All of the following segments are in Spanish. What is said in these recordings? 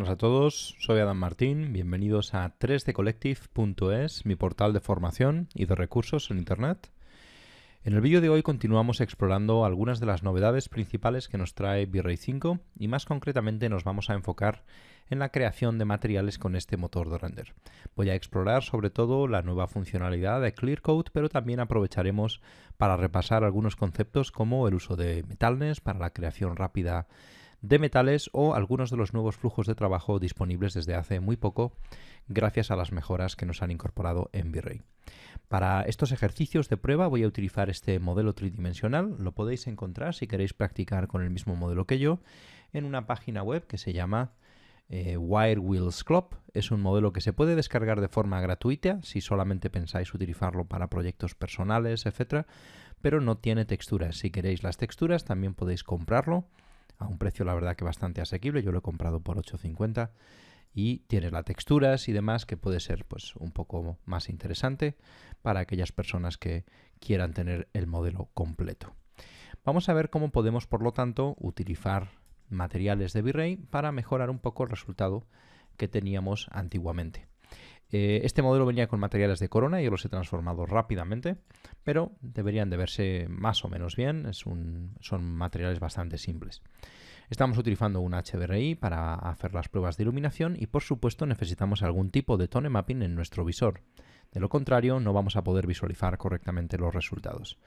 buenas a todos, soy Adam Martín, bienvenidos a 3dcollective.es, mi portal de formación y de recursos en Internet. En el vídeo de hoy continuamos explorando algunas de las novedades principales que nos trae V-Ray 5 y más concretamente nos vamos a enfocar en la creación de materiales con este motor de render. Voy a explorar sobre todo la nueva funcionalidad de Clear Coat, pero también aprovecharemos para repasar algunos conceptos como el uso de metalness para la creación rápida de metales o algunos de los nuevos flujos de trabajo disponibles desde hace muy poco gracias a las mejoras que nos han incorporado en V-Ray. Para estos ejercicios de prueba voy a utilizar este modelo tridimensional. Lo podéis encontrar si queréis practicar con el mismo modelo que yo en una página web que se llama Wirewheels Club. Es un modelo que se puede descargar de forma gratuita si solamente pensáis utilizarlo para proyectos personales, etc. Pero no tiene texturas. Si queréis las texturas también podéis comprarlo a un precio la verdad que bastante asequible. Yo lo he comprado por 8,50 y tiene las texturas y demás que puede ser pues un poco más interesante para aquellas personas que quieran tener el modelo completo. Vamos a ver cómo podemos, por lo tanto, utilizar materiales de V-Ray para mejorar un poco el resultado que teníamos antiguamente. Este modelo venía con materiales de Corona, yo los he transformado rápidamente, pero deberían de verse más o menos bien, son materiales bastante simples. Estamos utilizando un HDRI para hacer las pruebas de iluminación y por supuesto necesitamos algún tipo de tone mapping en nuestro visor. De lo contrario no vamos a poder visualizar correctamente los resultados.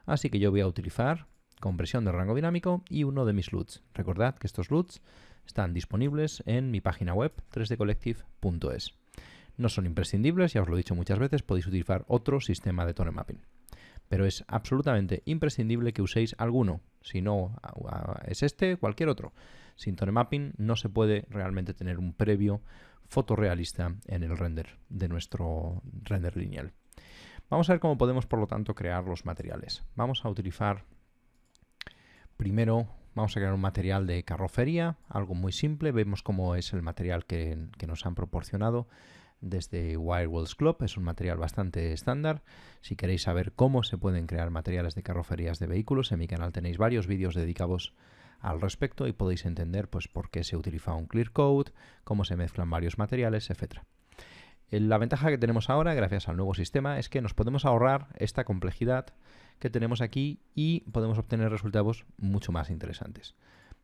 Así que yo voy a utilizar compresión de rango dinámico y uno de mis LUTs. Recordad que estos LUTs están disponibles en mi página web 3dcollective.es. No son imprescindibles, ya os lo he dicho muchas veces, podéis utilizar otro sistema de tone mapping. Pero es absolutamente imprescindible que uséis alguno. Si no es este, cualquier otro. Sin tone mapping no se puede realmente tener un previo fotorrealista en el render de nuestro render lineal. Vamos a ver cómo podemos, por lo tanto, crear los materiales. Vamos a utilizar primero, vamos a crear un material de carrocería, algo muy simple. Vemos cómo es el material que nos han proporcionado desde Wirewheels Club. Es un material bastante estándar. Si queréis saber cómo se pueden crear materiales de carrocerías de vehículos, en mi canal tenéis varios vídeos dedicados al respecto y podéis entender pues, por qué se utiliza un Clear Coat, cómo se mezclan varios materiales, etc. La ventaja que tenemos ahora, gracias al nuevo sistema, es que nos podemos ahorrar esta complejidad que tenemos aquí y podemos obtener resultados mucho más interesantes.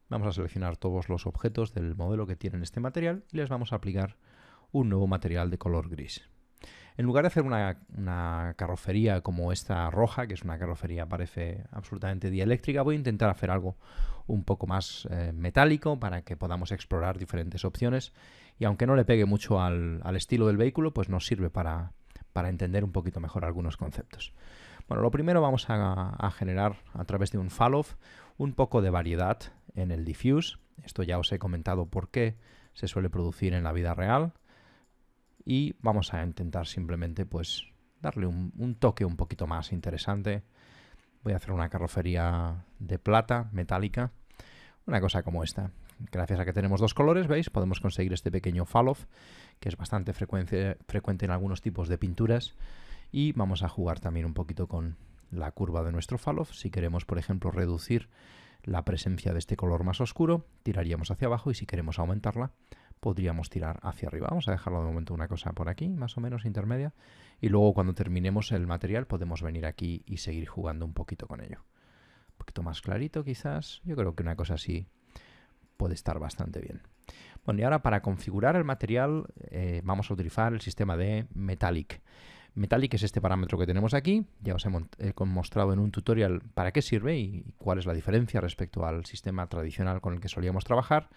Vamos a seleccionar todos los objetos del modelo que tienen este material y les vamos a aplicar un nuevo material de color gris. En lugar de hacer una carrocería como esta roja, que es una carrocería parece absolutamente dieléctrica, voy a intentar hacer algo un poco más metálico para que podamos explorar diferentes opciones y aunque no le pegue mucho al estilo del vehículo, pues nos sirve para entender un poquito mejor algunos conceptos. Bueno, lo primero vamos a generar a través de un falloff un poco de variedad en el diffuse. Esto ya os he comentado por qué se suele producir en la vida real. Y vamos a intentar simplemente pues darle un toque un poquito más interesante. Voy a hacer una carrocería de plata metálica, una cosa como esta. Gracias a que tenemos dos colores, ¿veis? Podemos conseguir este pequeño falloff, que es bastante frecuente en algunos tipos de pinturas. Y vamos a jugar también un poquito con la curva de nuestro falloff. Si queremos, por ejemplo, reducir la presencia de este color más oscuro, tiraríamos hacia abajo y si queremos aumentarla, podríamos tirar hacia arriba. Vamos a dejarlo de momento una cosa por aquí, más o menos intermedia, y luego cuando terminemos el material podemos venir aquí y seguir jugando un poquito con ello. Un poquito más clarito quizás, yo creo que una cosa así puede estar bastante bien. Bueno, y ahora para configurar el material vamos a utilizar el sistema de Metallic. Metallic es este parámetro que tenemos aquí, ya os he mostrado en un tutorial para qué sirve y cuál es la diferencia respecto al sistema tradicional con el que solíamos trabajar.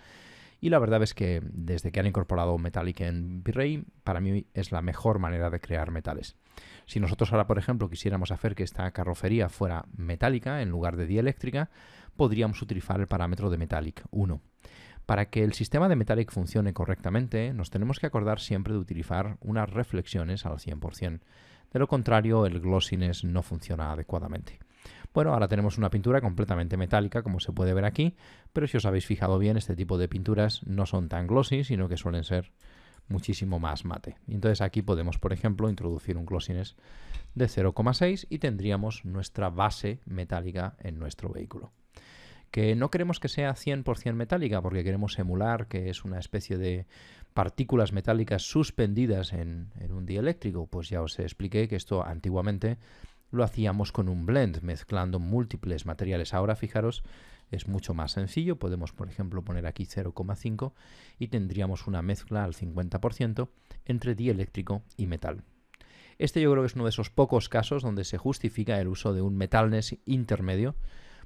Y la verdad es que desde que han incorporado Metallic en V-Ray, para mí es la mejor manera de crear metales. Si nosotros ahora, por ejemplo, quisiéramos hacer que esta carrocería fuera metálica en lugar de dieléctrica, podríamos utilizar el parámetro de Metallic 1. Para que el sistema de Metallic funcione correctamente, nos tenemos que acordar siempre de utilizar unas reflexiones al 100%. De lo contrario, el glossiness no funciona adecuadamente. Bueno, ahora tenemos una pintura completamente metálica, como se puede ver aquí, pero si os habéis fijado bien, este tipo de pinturas no son tan glossy, sino que suelen ser muchísimo más mate. Y entonces aquí podemos, por ejemplo, introducir un glossiness de 0,6 y tendríamos nuestra base metálica en nuestro vehículo. que no queremos que sea 100% metálica porque queremos emular que es una especie de partículas metálicas suspendidas en un dieléctrico. Pues ya os expliqué que esto antiguamente lo hacíamos con un blend, mezclando múltiples materiales. Ahora, fijaros, es mucho más sencillo. Podemos, por ejemplo, poner aquí 0,5 y tendríamos una mezcla al 50% entre dieléctrico y metal. Este yo creo que es uno de esos pocos casos donde se justifica el uso de un metalness intermedio,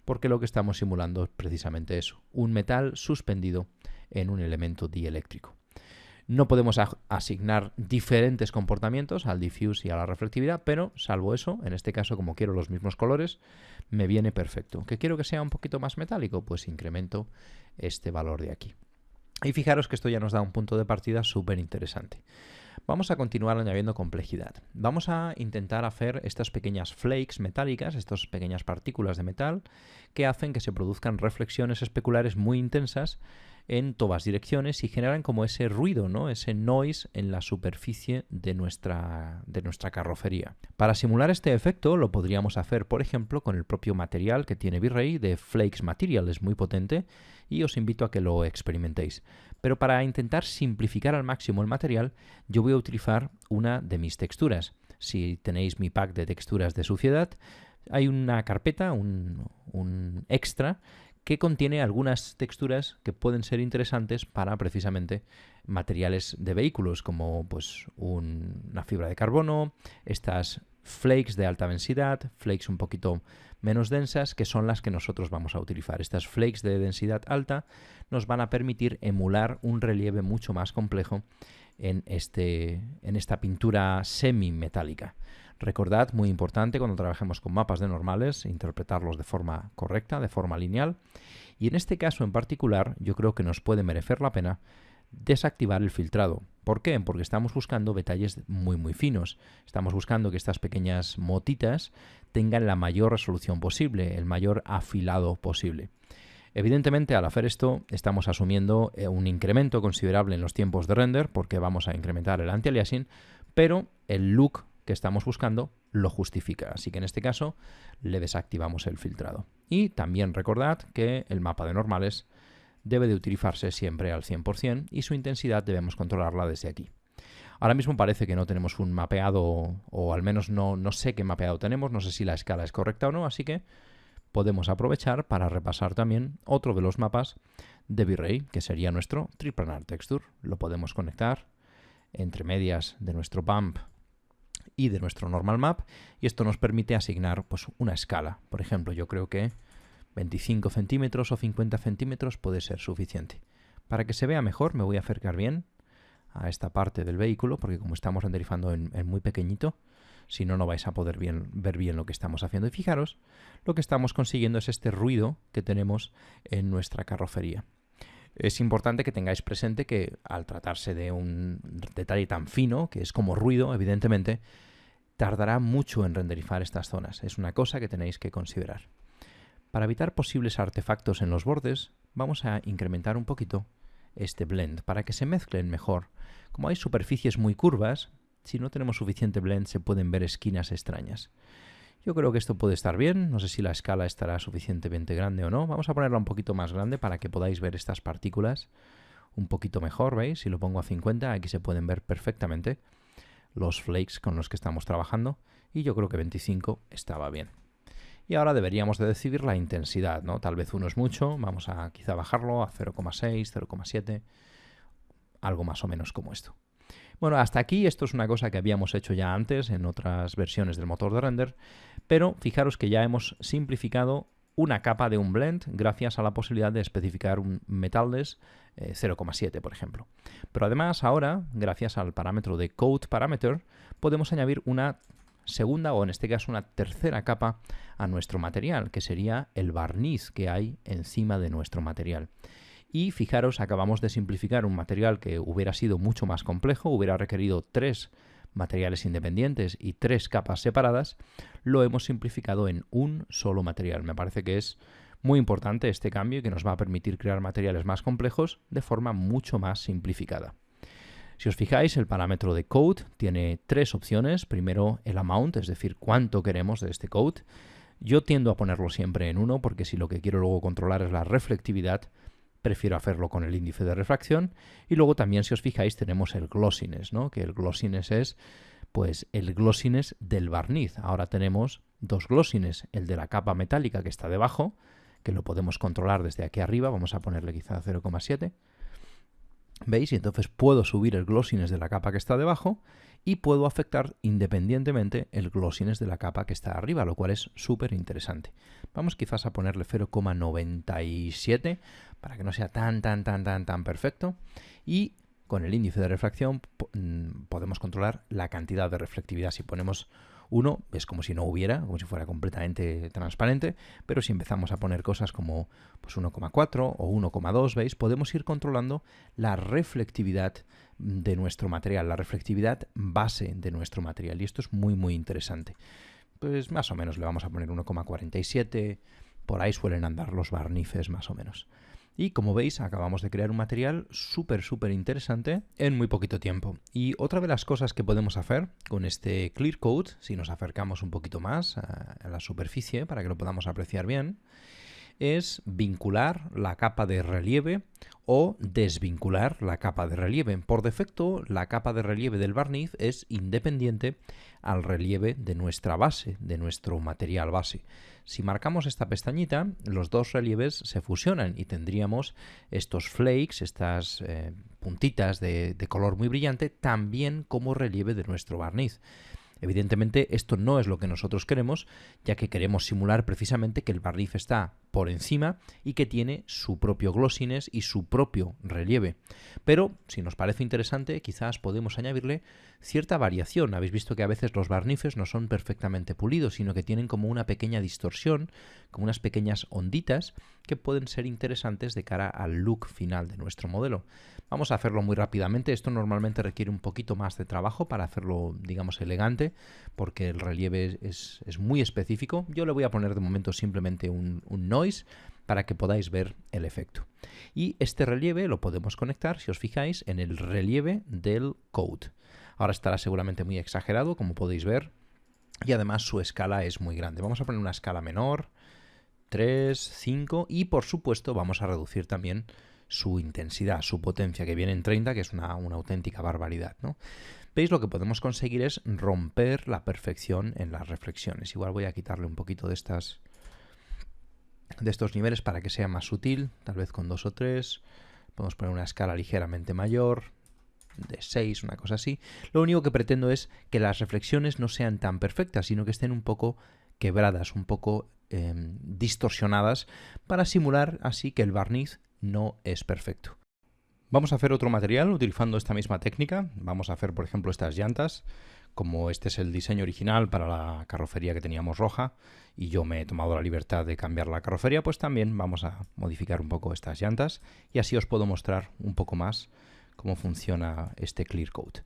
porque lo que estamos simulando es precisamente eso, un metal suspendido en un elemento dieléctrico. No podemos asignar diferentes comportamientos al diffuse y a la reflectividad, pero salvo eso, en este caso como quiero los mismos colores, me viene perfecto. ¿Que quiero que sea un poquito más metálico? Pues incremento este valor de aquí. Y fijaros que esto ya nos da un punto de partida súper interesante. Vamos a continuar añadiendo complejidad. Vamos a intentar hacer estas pequeñas flakes metálicas, estas pequeñas partículas de metal, que hacen que se produzcan reflexiones especulares muy intensas en todas direcciones y generan como ese ruido, ¿no? Ese noise en la superficie de nuestra carrocería. Para simular este efecto lo podríamos hacer, por ejemplo, con el propio material que tiene V-Ray de Flakes Material, es muy potente y os invito a que lo experimentéis. Pero para intentar simplificar al máximo el material, yo voy a utilizar una de mis texturas. Si tenéis mi pack de texturas de suciedad, hay una carpeta, un extra, que contiene algunas texturas que pueden ser interesantes para precisamente materiales de vehículos, como pues una fibra de carbono, estas flakes de alta densidad, flakes un poquito menos densas, que son las que nosotros vamos a utilizar. Estas flakes de densidad alta nos van a permitir emular un relieve mucho más complejo en esta pintura semimetálica. Recordad, muy importante cuando trabajemos con mapas de normales, interpretarlos de forma correcta, de forma lineal. Y en este caso en particular, yo creo que nos puede merecer la pena desactivar el filtrado. ¿Por qué? Porque estamos buscando detalles muy muy finos. Estamos buscando que estas pequeñas motitas tengan la mayor resolución posible, el mayor afilado posible. Evidentemente, al hacer esto, estamos asumiendo un incremento considerable en los tiempos de render, porque vamos a incrementar el anti-aliasing, pero el look que estamos buscando lo justifica. Así que en este caso le desactivamos el filtrado. Y también recordad que el mapa de normales debe de utilizarse siempre al 100% y su intensidad debemos controlarla desde aquí. Ahora mismo parece que no tenemos un mapeado, o al menos no sé qué mapeado tenemos, no sé si la escala es correcta o no, así que podemos aprovechar para repasar también otro de los mapas de V-Ray, que sería nuestro Triplanar Texture. Lo podemos conectar entre medias de nuestro bump y de nuestro normal map, y esto nos permite asignar pues una escala. Por ejemplo, yo creo que 25 centímetros o 50 centímetros puede ser suficiente. Para que se vea mejor me voy a acercar bien a esta parte del vehículo, porque como estamos renderizando en muy pequeñito, si no, no vais a poder ver bien lo que estamos haciendo. Y fijaros, lo que estamos consiguiendo es este ruido que tenemos en nuestra carrocería. Es importante que tengáis presente que al tratarse de un detalle tan fino, que es como ruido, evidentemente, tardará mucho en renderizar estas zonas. Es una cosa que tenéis que considerar. Para evitar posibles artefactos en los bordes, vamos a incrementar un poquito este blend para que se mezclen mejor. Como hay superficies muy curvas, si no tenemos suficiente blend se pueden ver esquinas extrañas. Yo creo que esto puede estar bien, no sé si la escala estará suficientemente grande o no. Vamos a ponerla un poquito más grande para que podáis ver estas partículas un poquito mejor, ¿veis? Si lo pongo a 50, aquí se pueden ver perfectamente los flakes con los que estamos trabajando y yo creo que 25 estaba bien. Y ahora deberíamos de decidir la intensidad, ¿no? Tal vez 1 es mucho, vamos a quizá bajarlo a 0,6, 0,7, algo más o menos como esto. Bueno, hasta aquí esto es una cosa que habíamos hecho ya antes en otras versiones del motor de render, pero fijaros que ya hemos simplificado una capa de un blend gracias a la posibilidad de especificar un metalness 0,7, por ejemplo. Pero además ahora, gracias al parámetro de Code Parameter, podemos añadir una segunda o en este caso una tercera capa a nuestro material, que sería el barniz que hay encima de nuestro material. Y fijaros, acabamos de simplificar un material que hubiera sido mucho más complejo, hubiera requerido 3 materiales independientes y 3 capas separadas, lo hemos simplificado en un solo material. Me parece que es muy importante este cambio y que nos va a permitir crear materiales más complejos de forma mucho más simplificada. Si os fijáis, el parámetro de code tiene 3 opciones. Primero el amount, es decir, cuánto queremos de este code. Yo tiendo a ponerlo siempre en 1 porque si lo que quiero luego controlar es la reflectividad, prefiero hacerlo con el índice de refracción. Y luego también, si os fijáis, tenemos el glossiness, ¿no? Que el glossiness es pues el glossiness del barniz. Ahora tenemos dos glossiness, el de la capa metálica que está debajo, que lo podemos controlar desde aquí arriba, vamos a ponerle quizá 0,7. ¿Veis? Y entonces puedo subir el glossiness de la capa que está debajo y puedo afectar independientemente el glossiness de la capa que está arriba, lo cual es súper interesante. Vamos quizás a ponerle 0,97 para que no sea tan perfecto. Y con el índice de refracción podemos controlar la cantidad de reflectividad. Si ponemos 1 es como si no hubiera, como si fuera completamente transparente, pero si empezamos a poner cosas como pues 1,4 o 1,2, ¿veis? Podemos ir controlando la reflectividad de nuestro material, la reflectividad base de nuestro material, y esto es muy interesante. Pues más o menos le vamos a poner 1,47, por ahí suelen andar los barnices más o menos. Y como veis, acabamos de crear un material súper interesante en muy poquito tiempo. Y otra de las cosas que podemos hacer con este Clear Coat, si nos acercamos un poquito más a la superficie para que lo podamos apreciar bien, es vincular la capa de relieve o desvincular la capa de relieve. Por defecto, la capa de relieve del barniz es independiente al relieve de nuestra base, de nuestro material base. Si marcamos esta pestañita, los dos relieves se fusionan y tendríamos estos flakes, estas puntitas de color muy brillante, también como relieve de nuestro barniz. Evidentemente esto no es lo que nosotros queremos, ya que queremos simular precisamente que el barniz está por encima y que tiene su propio glossiness y su propio relieve. Pero si nos parece interesante, quizás podemos añadirle cierta variación. Habéis visto que a veces los barnices no son perfectamente pulidos, sino que tienen como una pequeña distorsión, como unas pequeñas onditas que pueden ser interesantes de cara al look final de nuestro modelo. Vamos a hacerlo muy rápidamente. Esto normalmente requiere un poquito más de trabajo para hacerlo, digamos, elegante, porque el relieve es muy específico. Yo le voy a poner de momento simplemente un noise para que podáis ver el efecto. Y este relieve lo podemos conectar, si os fijáis, en el relieve del coat. Ahora estará seguramente muy exagerado, como podéis ver, y además su escala es muy grande. Vamos a poner una escala menor, 3, 5, y por supuesto vamos a reducir también su intensidad, su potencia, que viene en 30, que es una auténtica barbaridad, ¿no? ¿Veis? Lo que podemos conseguir es romper la perfección en las reflexiones. Igual voy a quitarle un poquito de estos niveles para que sea más sutil, tal vez con 2 o 3. Podemos poner una escala ligeramente mayor, de 6, una cosa así. Lo único que pretendo es que las reflexiones no sean tan perfectas, sino que estén un poco quebradas, un poco distorsionadas, para simular así que el barniz no es perfecto. Vamos a hacer otro material utilizando esta misma técnica. Vamos a hacer, por ejemplo, estas llantas. Como este es el diseño original para la carrocería que teníamos roja y yo me he tomado la libertad de cambiar la carrocería, pues también vamos a modificar un poco estas llantas y así os puedo mostrar un poco más cómo funciona este Clear Coat.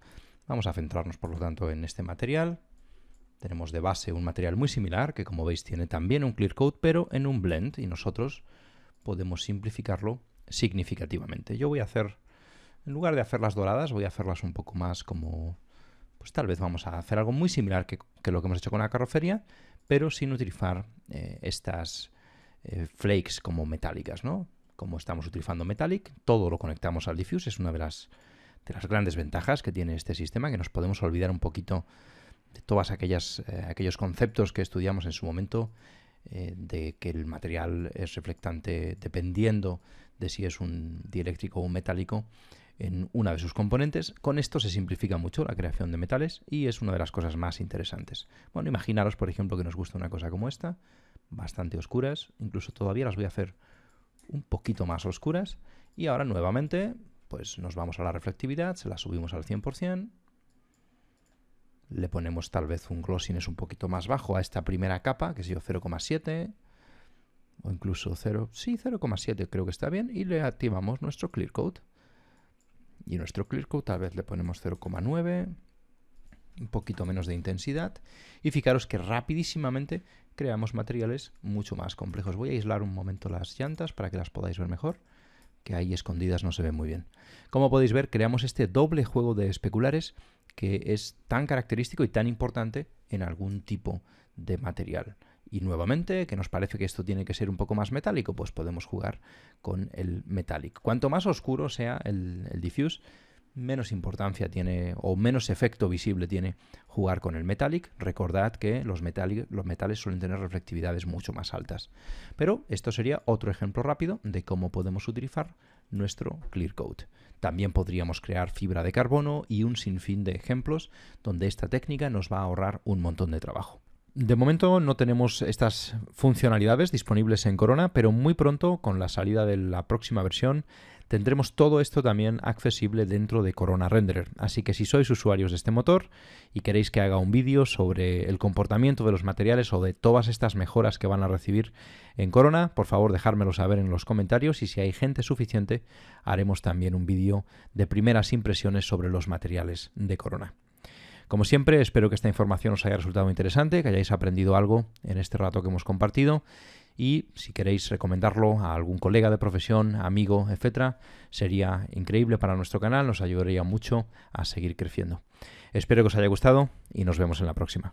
Vamos a centrarnos, por lo tanto, en este material. Tenemos de base un material muy similar que, como veis, tiene también un Clear Coat, pero en un blend, y nosotros podemos simplificarlo significativamente. Yo voy a hacer, en lugar de hacerlas doradas, voy a hacerlas un poco más como, pues tal vez vamos a hacer algo muy similar que lo que hemos hecho con la carrocería, pero sin utilizar estas flakes como metálicas, ¿no? Como estamos utilizando Metallic, todo lo conectamos al diffuse. Es una de las grandes ventajas que tiene este sistema, que nos podemos olvidar un poquito de todos aquellos conceptos que estudiamos en su momento, de que el material es reflectante dependiendo de si es un dieléctrico o un metálico en una de sus componentes. Con esto se simplifica mucho la creación de metales y es una de las cosas más interesantes. Bueno, imaginaros, por ejemplo, que nos gusta una cosa como esta, bastante oscuras, incluso todavía las voy a hacer un poquito más oscuras, y ahora nuevamente pues nos vamos a la reflectividad, se la subimos al 100%, le ponemos tal vez un glossiness un poquito más bajo a esta primera capa, que es 0,7 o incluso 0,7 creo que está bien, y le activamos nuestro Clear Coat. Y nuestro Clear Coat tal vez le ponemos 0,9, un poquito menos de intensidad, y fijaros que rapidísimamente creamos materiales mucho más complejos. Voy a aislar un momento las llantas para que las podáis ver mejor, que ahí escondidas no se ven muy bien. Como podéis ver, creamos este doble juego de especulares que es tan característico y tan importante en algún tipo de material. Y nuevamente, que nos parece que esto tiene que ser un poco más metálico, pues podemos jugar con el metallic. Cuanto más oscuro sea el diffuse, menos importancia tiene o menos efecto visible tiene jugar con el metallic. Recordad que los metales suelen tener reflectividades mucho más altas. Pero esto sería otro ejemplo rápido de cómo podemos utilizar nuestro clear coat. También podríamos crear fibra de carbono y un sinfín de ejemplos donde esta técnica nos va a ahorrar un montón de trabajo. De momento no tenemos estas funcionalidades disponibles en Corona, pero muy pronto, con la salida de la próxima versión, tendremos todo esto también accesible dentro de Corona Renderer. Así que si sois usuarios de este motor y queréis que haga un vídeo sobre el comportamiento de los materiales o de todas estas mejoras que van a recibir en Corona, por favor dejármelo saber en los comentarios, y si hay gente suficiente haremos también un vídeo de primeras impresiones sobre los materiales de Corona. Como siempre, espero que esta información os haya resultado interesante, que hayáis aprendido algo en este rato que hemos compartido, y si queréis recomendarlo a algún colega de profesión, amigo, etcétera, sería increíble para nuestro canal, nos ayudaría mucho a seguir creciendo. Espero que os haya gustado y nos vemos en la próxima.